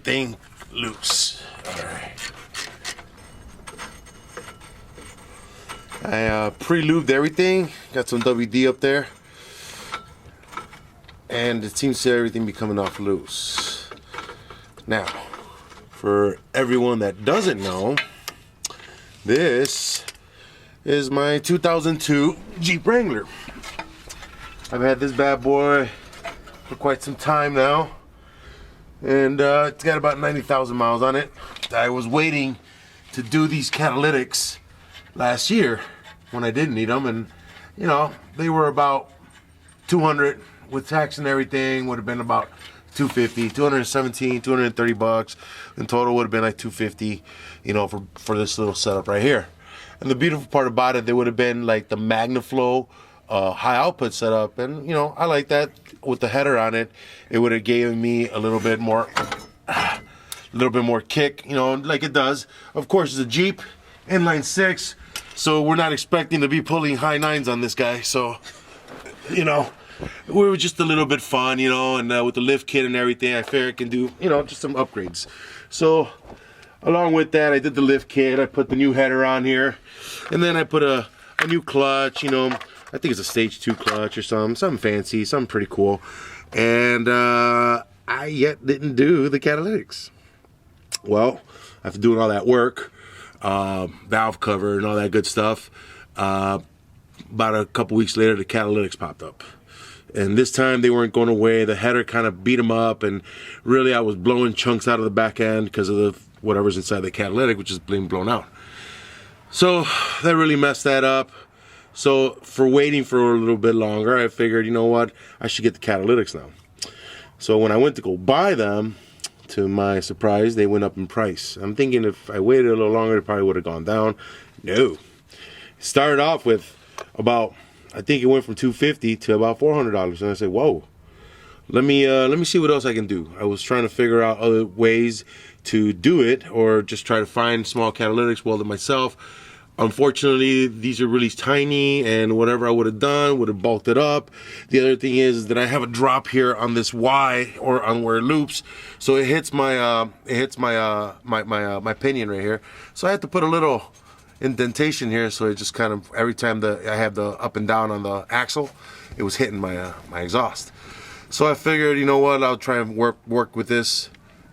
everything loose. All right. I pre-lubed everything. Got some WD up there. And it seems to everything be coming off loose. Now, for everyone that doesn't know, this is my 2002 Jeep Wrangler. I've had this bad boy for quite some time now, and it's got about 90,000 miles on it. I was waiting to do these catalytics last year when I didn't need them, and you know, they were about 200 with tax and everything, would have been about 250, 217, 230 bucks. In total would have been like 250, you know, for this little setup right here. And the beautiful part about it, they would have been like the MagnaFlow high output setup, and you know, I like that with the header on it. It would have given me a little bit more kick, you know, like it does. Of course, it's a Jeep inline six, so we're not expecting to be pulling high nines on this guy. So, you know, we were just a little bit fun, you know, and with the lift kit and everything, I figure I can do, you know, just some upgrades. So, along with that, I did the lift kit. I put the new header on here, and then I put a new clutch, you know. I think it's a stage 2 clutch or something fancy, something pretty cool. And I yet didn't do the catalytics. Well, after doing all that work, valve cover and all that good stuff, about a couple weeks later, the catalytics popped up. And this time they weren't going away. The header kind of beat them up, and really I was blowing chunks out of the back end because of the whatever's inside the catalytic, which is being blown out. So that really messed that up. So for waiting for a little bit longer, I figured, you know what, I should get the catalytics now. So when I went to go buy them, to my surprise, they went up in price. I'm thinking if I waited a little longer, it probably would have gone down. No. It started off with about, I think it went from $250 to about $400. And I said, whoa, let me see what else I can do. I was trying to figure out other ways to do it, or just try to find small catalytics, weld it myself. Unfortunately, these are really tiny, and whatever I would have done would have bulked it up. The other thing is that I have a drop here on this Y, or on where it loops, so it hits my my pinion right here. So I had to put a little indentation here, so it just kind of, every time I have the up and down on the axle, it was hitting my my exhaust. So I figured, you know what, I'll try and work with this,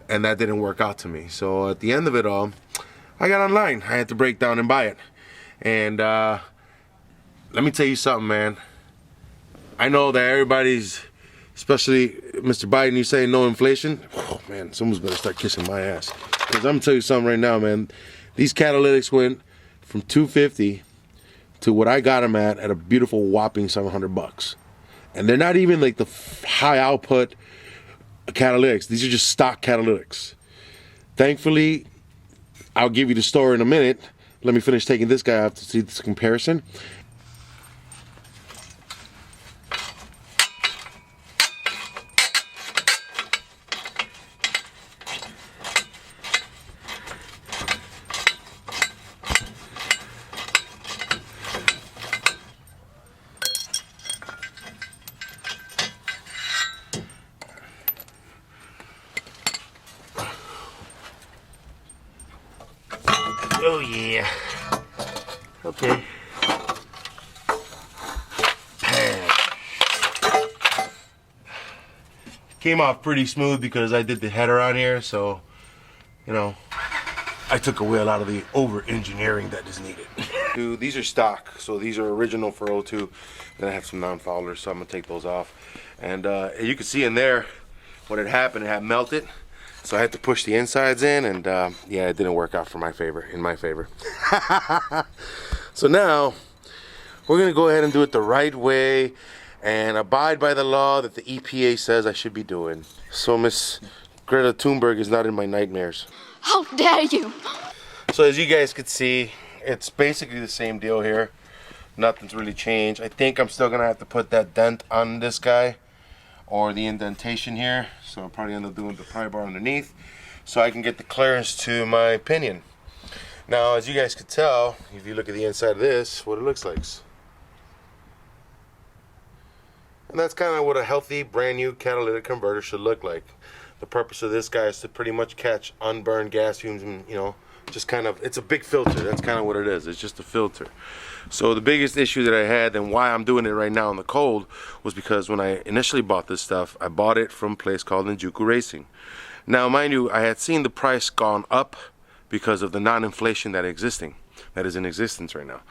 and that didn't work out to me. So at the end of it all, I got online. I had to break down and buy it. And let me tell you something, man. I know that everybody's, especially Mr. Biden, you saying no inflation. Oh, man, someone's better start kissing my ass. Because I'm going to tell you something right now, man. These catalytics went from $250 to what I got them at a beautiful whopping $700. And they're not even like the high output catalytics. These are just stock catalytics. Thankfully, I'll give you the story in a minute. Let me finish taking this guy off to see this comparison. Oh yeah. Okay. Came off pretty smooth because I did the header on here, so you know, I took away a lot of the over-engineering that is needed. Dude, these are stock, so these are original for 02. Then I have some non-foulers, so I'm gonna take those off. And you can see in there what had happened. It had melted. So I had to push the insides in, and yeah, it didn't work out in my favor. So now we're gonna go ahead and do it the right way and abide by the law that the EPA says I should be doing. So Miss Greta Thunberg is not in my nightmares. How dare you! So as you guys can see, it's basically the same deal here. Nothing's really changed. I think I'm still gonna have to put that dent on this guy, or the indentation here, so I'll probably end up doing the pry bar underneath so I can get the clearance to my pinion. Now, as you guys can tell, if you look at the inside of this, what it looks like. And that's kind of what a healthy, brand new catalytic converter should look like. The purpose of this guy is to pretty much catch unburned gas fumes and, you know, just kind of, it's a big filter. That's kind of what it is. It's just a filter. So the biggest issue that I had and why I'm doing it right now in the cold was because when I initially bought this stuff, I bought it from a place called Enjuku Racing. Now, mind you, I had seen the price gone up because of the non-inflation that is in existence right now.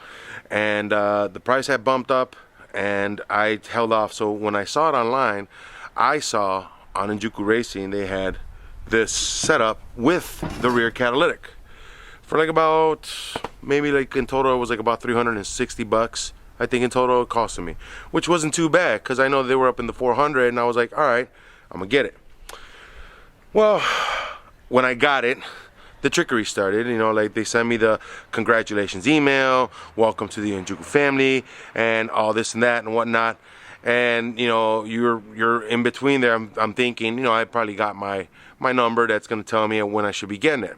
And the price had bumped up and I held off. So when I saw it online, I saw on Enjuku Racing they had this setup with the rear catalytic for like about, maybe like in total it was like about 360 bucks. I think in total it costed me, which wasn't too bad because I know they were up in the 400 and I was like, all right, I'm gonna get it. Well, when I got it, the trickery started. You know, like they sent me the congratulations email, welcome to the Enjuku family, and all this and that and whatnot. And you know, you're in between there. I'm thinking, you know, I probably got my number that's gonna tell me when I should be getting it.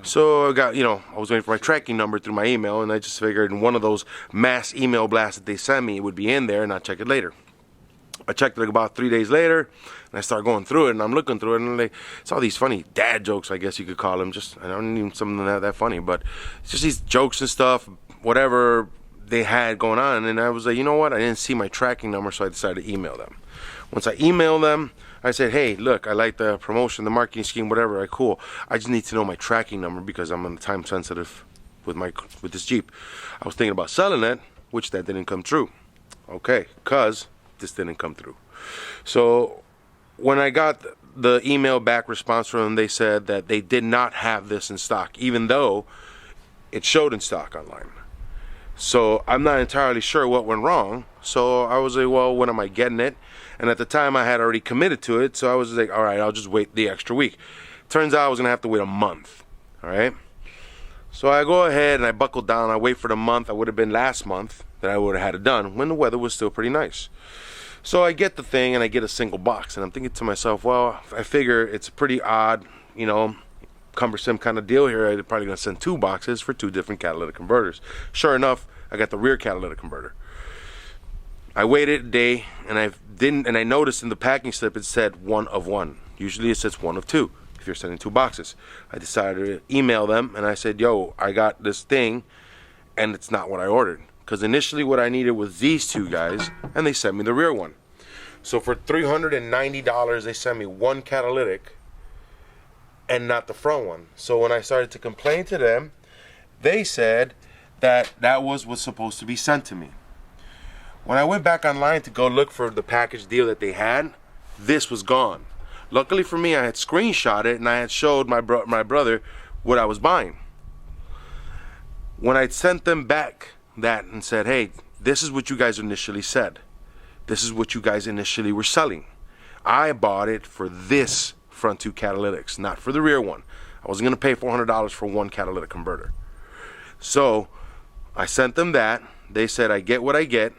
So I got, you know, I was waiting for my tracking number through my email, and I just figured in one of those mass email blasts that they sent me, it would be in there, and I'll check it later. I checked it like about 3 days later, and I started going through it, and I'm looking through it, and it's all these funny dad jokes, I guess you could call them. Just, I don't even something that funny, but it's just these jokes and stuff, whatever they had going on. And I was like, you know what? I didn't see my tracking number, so I decided to email them. Once I emailed them, I said, hey, look, I like the promotion, the marketing scheme, whatever. Right, cool. I just need to know my tracking number because I'm on time sensitive with this Jeep. I was thinking about selling it, which that didn't come true. Okay, because this didn't come through. So when I got the email back response from them, they said that they did not have this in stock, even though it showed in stock online. So I'm not entirely sure what went wrong. So I was like, well, when am I getting it? And at the time I had already committed to it, so I was like, all right, I'll just wait the extra week. Turns out I was gonna have to wait a month. All right, so I go ahead and I buckle down. I wait for the month. I would have been last month that I would have had it done when the weather was still pretty nice. So I get the thing and I get a single box, and I'm thinking to myself, well, I figure it's a pretty odd, you know, cumbersome kind of deal here. I'm probably gonna send 2 boxes for 2 different catalytic converters. Sure enough, I got the rear catalytic converter. I waited a day and I noticed in the packing slip it said 1 of 1. Usually it says 1 of 2 if you're sending 2 boxes. I decided to email them and I said, yo, I got this thing and it's not what I ordered. Because initially what I needed was these 2 guys and they sent me the rear one. So for $390 they sent me 1 catalytic and not the front one. So when I started to complain to them, they said that was what's supposed to be sent to me. When I went back online to go look for the package deal that they had, this was gone. Luckily for me, I had screenshot it and I had showed my brother what I was buying. When I sent them back that and said, hey, this is what you guys initially said. This is what you guys initially were selling. I bought it for this front 2 catalytics, not for the rear one. I wasn't gonna pay $400 for 1 catalytic converter. So I sent them that. They said, I get what I get.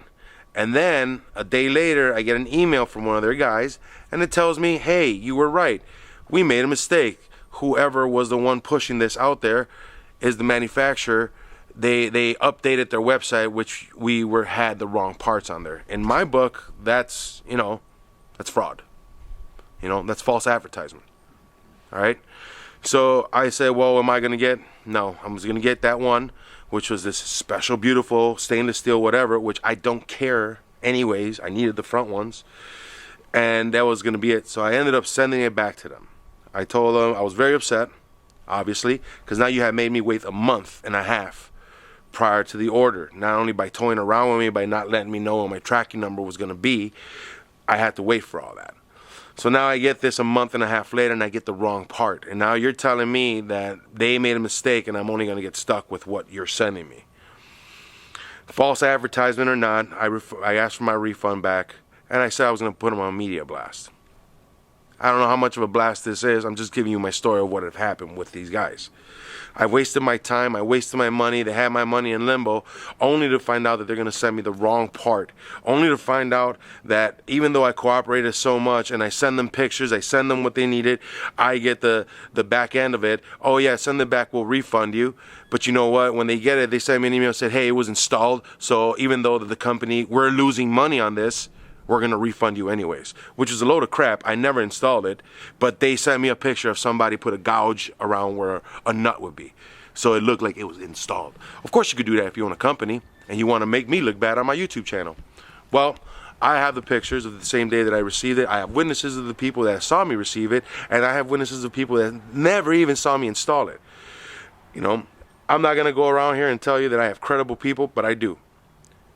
And then a day later, I get an email from one of their guys and it tells me, hey, you were right. We made a mistake. Whoever was the one pushing this out there is the manufacturer. They updated their website, which had the wrong parts on there. In my book, that's, you know, that's fraud. You know, that's false advertisement. All right. So I said, well, am I going to get? No, I'm just going to get that one, which was this special, beautiful stainless steel, whatever, which I don't care anyways. I needed the front ones. And that was going to be it. So I ended up sending it back to them. I told them I was very upset, obviously, because now you had made me wait a month and a half prior to the order. Not only by toying around with me, by not letting me know what my tracking number was going to be, I had to wait for all that. So now I get this a month and a half later and I get the wrong part. And now you're telling me that they made a mistake and I'm only going to get stuck with what you're sending me. False advertisement or not, I asked for my refund back and I said I was going to put them on media blast. I don't know how much of a blast this is. I'm just giving you my story of what had happened with these guys. I wasted my time, I wasted my money, they had my money in limbo, only to find out that they're going to send me the wrong part. Only to find out that even though I cooperated so much and I send them pictures, I send them what they needed, I get the back end of it. Oh yeah, send it back, we'll refund you. But you know what, when they get it, they send me an email and said, hey, it was installed, so even though the company, we're losing money on this, we're gonna refund you anyways, which is a load of crap. I never installed it, but they sent me a picture of somebody put a gouge around where a nut would be, so it looked like it was installed. Of course you could do that if you own a company and you want to make me look bad on my YouTube channel. Well, I have the pictures of the same day that I received it. I have witnesses of the people that saw me receive it, and I have witnesses of people that never even saw me install it. You know, I'm not gonna go around here and tell you that I have credible people, but I do.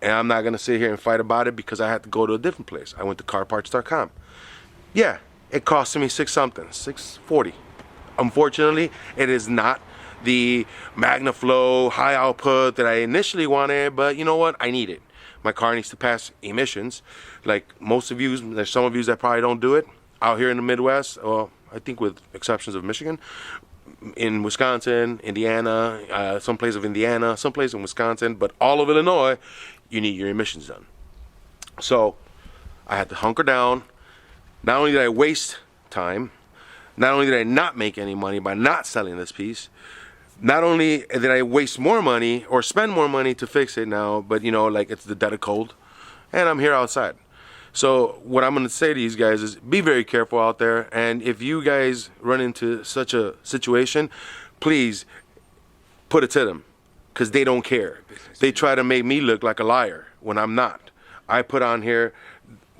And I'm not gonna sit here and fight about it because I had to go to a different place. I went to carparts.com. Yeah, it cost me $640. Unfortunately, it is not the MagnaFlow high output that I initially wanted, but you know what? I need it. My car needs to pass emissions. Like most of you, there's some of you that probably don't do it. Out here in the Midwest, well, I think with exceptions of Michigan, in Wisconsin, Indiana, some place of Indiana, some place in Wisconsin, but all of Illinois, you need your emissions done. So I had to hunker down. Not only did I waste time, not only did I not make any money by not selling this piece, not only did I waste more money or spend more money to fix it now, but you know, like it's the dead of cold, and I'm here outside. So what I'm gonna say to these guys is be very careful out there, and if you guys run into such a situation, please put it to them, because they don't care. They try to make me look like a liar when I'm not. I put on here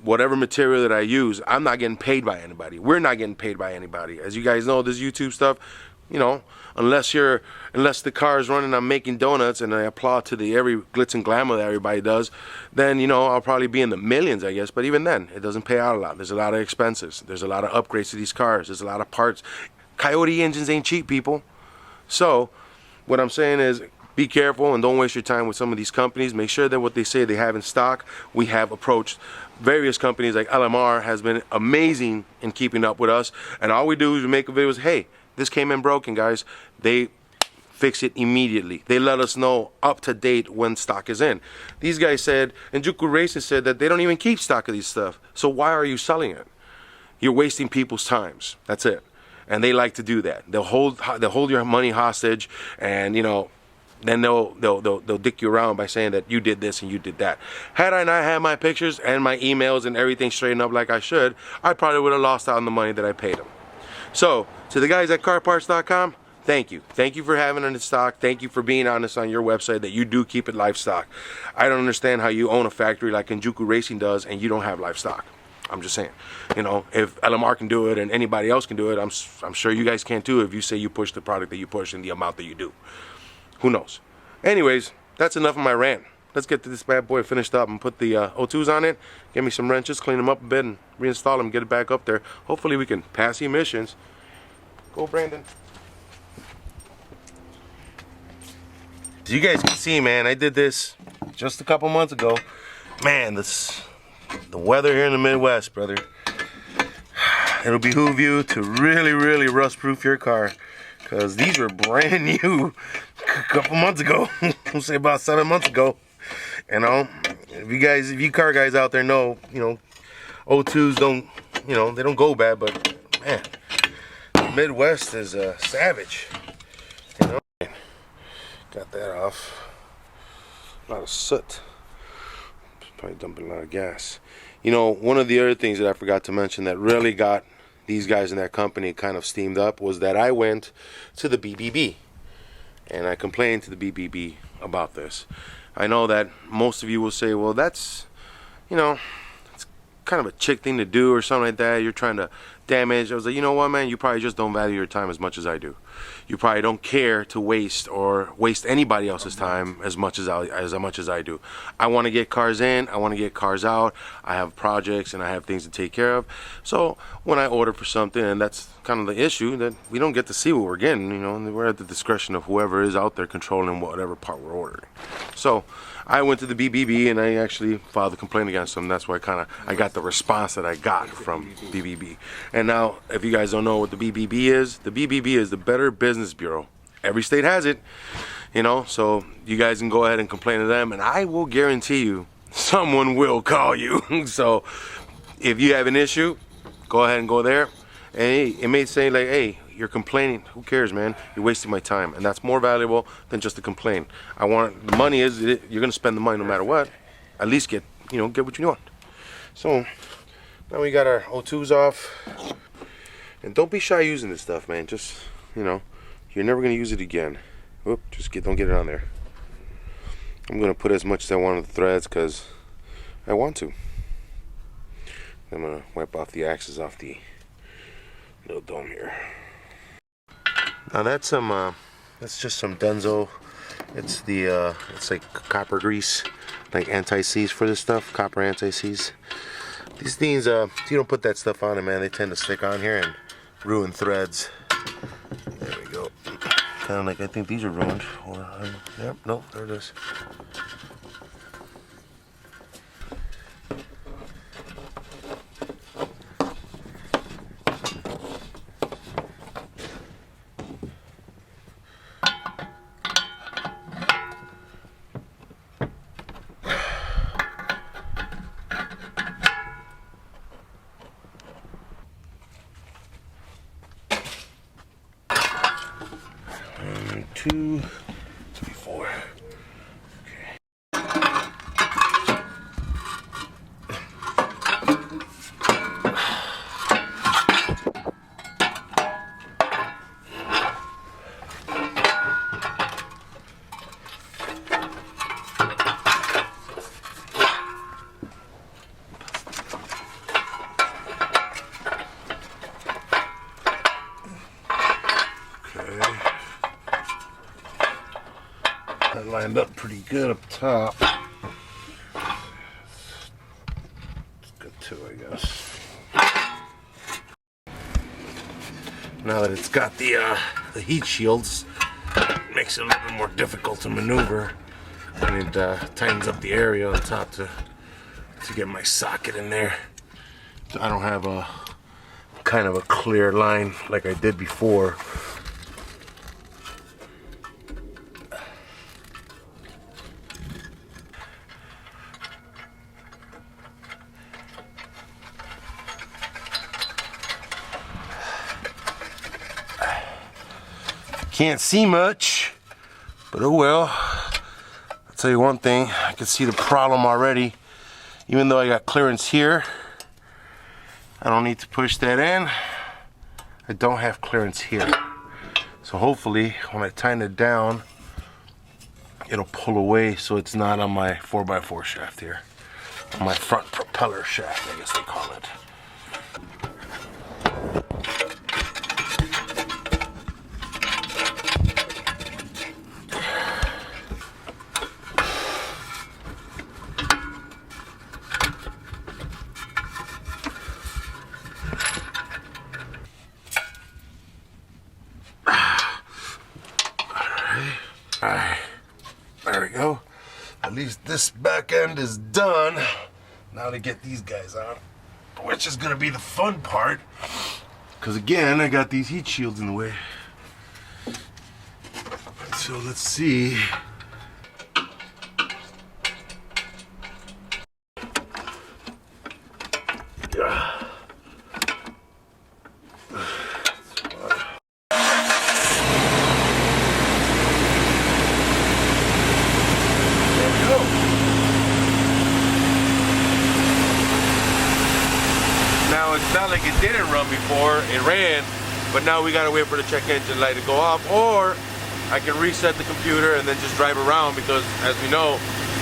whatever material that I use. I'm not getting paid by anybody. We're not getting paid by anybody. As you guys know, this YouTube stuff, you know, unless the car is running, I'm making donuts, and I applaud to the every glitz and glamour that everybody does, then, you know, I'll probably be in the millions, I guess. But even then, it doesn't pay out a lot. There's a lot of expenses. There's a lot of upgrades to these cars. There's a lot of parts. Coyote engines ain't cheap, people. So what I'm saying is be careful and don't waste your time with some of these companies. Make sure that what they say they have in stock. We have approached various companies, like LMR has been amazing in keeping up with us, and all we do is we make a video, hey, this came in broken, guys. They fix it immediately. They let us know up to date when stock is in. These guys said, Enjuku Racing said that they don't even keep stock of these stuff. So why are you selling it? You're wasting people's times. That's it. And they like to do that. They'll hold your money hostage, and you know, then they'll dick you around by saying that you did this and you did that. Had I not had my pictures and my emails and everything straightened up like I should, I probably would have lost out on the money that I paid them. So, to the guys at carparts.com, thank you. Thank you for having it in stock. Thank you for being honest on your website that you do keep it live stock. I don't understand how you own a factory like Enjuku Racing does and you don't have live stock. I'm just saying. You know, if LMR can do it and anybody else can do it, I'm sure you guys can too if you say you push the product that you push in the amount that you do. Who knows? Anyways, that's enough of my rant. Let's get to this bad boy finished up and put the O2s on it. Get me some wrenches, clean them up a bit, and reinstall them, get it back up there. Hopefully we can pass emissions. Go, Brandon. As you guys can see, man, I did this just a couple months ago. Man, the weather here in the Midwest, brother. It'll behoove you to really, really rust-proof your car, because these were brand new a couple months ago. We'll say about 7 months ago. You know, if you car guys out there know, you know, O2s don't, you know, they don't go bad, but man, the Midwest is savage. You know, got that off. A lot of soot. Probably dumping a lot of gas. You know, one of the other things that I forgot to mention that really got these guys in that company kind of steamed up was that I went to the BBB and I complained to the BBB about this. I know that most of you will say, well, that's, you know, it's kind of a chick thing to do or something like that. You're trying to damage. I was like, you know what, man, you probably just don't value your time as much as I do. You probably don't care to waste anybody else's time as much as I do. I want to get cars in, I want to get cars out. I have projects and I have things to take care of. So when I order for something, and that's kind of the issue, that we don't get to see what we're getting, you know, and we're at the discretion of whoever is out there controlling whatever part we're ordering. So I went to the BBB and I actually filed a complaint against them. That's why I got the response that I got from BBB. And now, if you guys don't know what the BBB is the Better Business Bureau. Every state has it, you know, so you guys can go ahead and complain to them, and I will guarantee you someone will call you. So if you have an issue, go ahead and go there. And hey, it may say like, hey, you're complaining. Who cares, man? You're wasting my time, and that's more valuable than just a complaint. The money is, you're gonna spend the money no matter what. At least get what you want. So now we got our O2s off. And don't be shy using this stuff, man. Just, you know, you're never gonna use it again. Whoop, don't get it on there. I'm gonna put as much as I want on the threads because I want to. I'm gonna wipe off the axes off the little dome here. Now that's just some Dunzo. It's the it's like copper grease, like anti-seize for this stuff, copper anti-seize. These things, you don't put that stuff on it, man. They tend to stick on here and ruin threads. There we go. Kind of like, I think these are ruined. Or, yep, no, there it is. Two, three, four. That lined up pretty good up top. It's good too, I guess. Now that it's got the heat shields, it makes it a little bit more difficult to maneuver, and it tightens up the area on top to get my socket in there. So I don't have a kind of a clear line like I did before. Can't see much, but oh well. I'll tell you one thing, I can see the problem already. Even though I got clearance here, I don't need to push that in. I don't have clearance here. So hopefully when I tighten it down, it'll pull away so it's not on my 4x4 shaft here. On my front propeller shaft, I guess they call it. Alright, there we go. At least this back end is done. Now to get these guys on, which is gonna be the fun part. Because again, I got these heat shields in the way. So let's see. It's not like it didn't run before, it ran, but now we gotta wait for the check engine light to go off, or I can reset the computer and then just drive around, because as we know,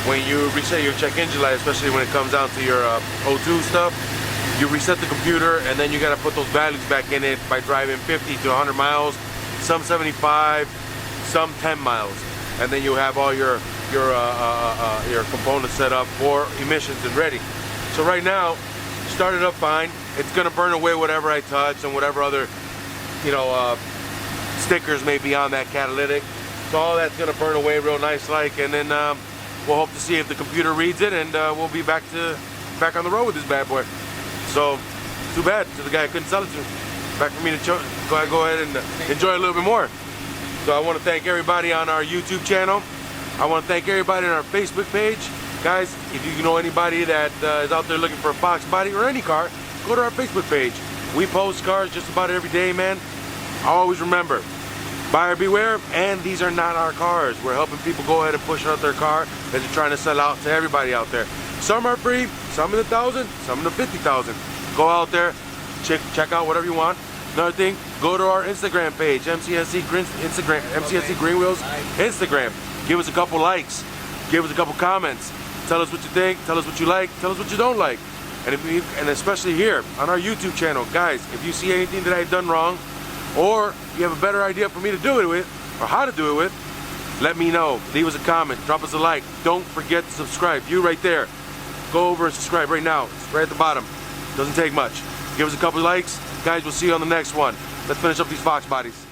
when you reset your check engine light, especially when it comes down to your O2 stuff, you reset the computer and then you gotta put those values back in it by driving 50 to 100 miles, some 75, some 10 miles, and then you have all your components set up for emissions and ready. So right now, started up fine. It's gonna burn away whatever I touch and whatever other, stickers may be on that catalytic. So all that's gonna burn away real nice like, and then we'll hope to see if the computer reads it, and we'll be back on the road with this bad boy. So too bad to the guy I couldn't sell it to. Back for me to go ahead and enjoy a little bit more. So I want to thank everybody on our YouTube channel. I want to thank everybody on our Facebook page. Guys, if you know anybody that is out there looking for a Fox body or any car, go to our Facebook page. We post cars just about every day, man. Always remember, buyer beware, and these are not our cars. We're helping people go ahead and push out their car as they're trying to sell out to everybody out there. Some are free, some in the 1,000, some in the 50,000. Go out there, check out whatever you want. Another thing, go to our Instagram page, MCSC Greenwheels Instagram. Give us a couple likes, give us a couple comments. Tell us what you think, tell us what you like, tell us what you don't like. And especially here on our YouTube channel, guys, if you see anything that I've done wrong, or you have a better idea for me to do it with, or how to do it with, let me know. Leave us a comment, drop us a like. Don't forget to subscribe. You right there. Go over and subscribe right now. It's right at the bottom. Doesn't take much. Give us a couple likes. Guys, we'll see you on the next one. Let's finish up these Fox bodies.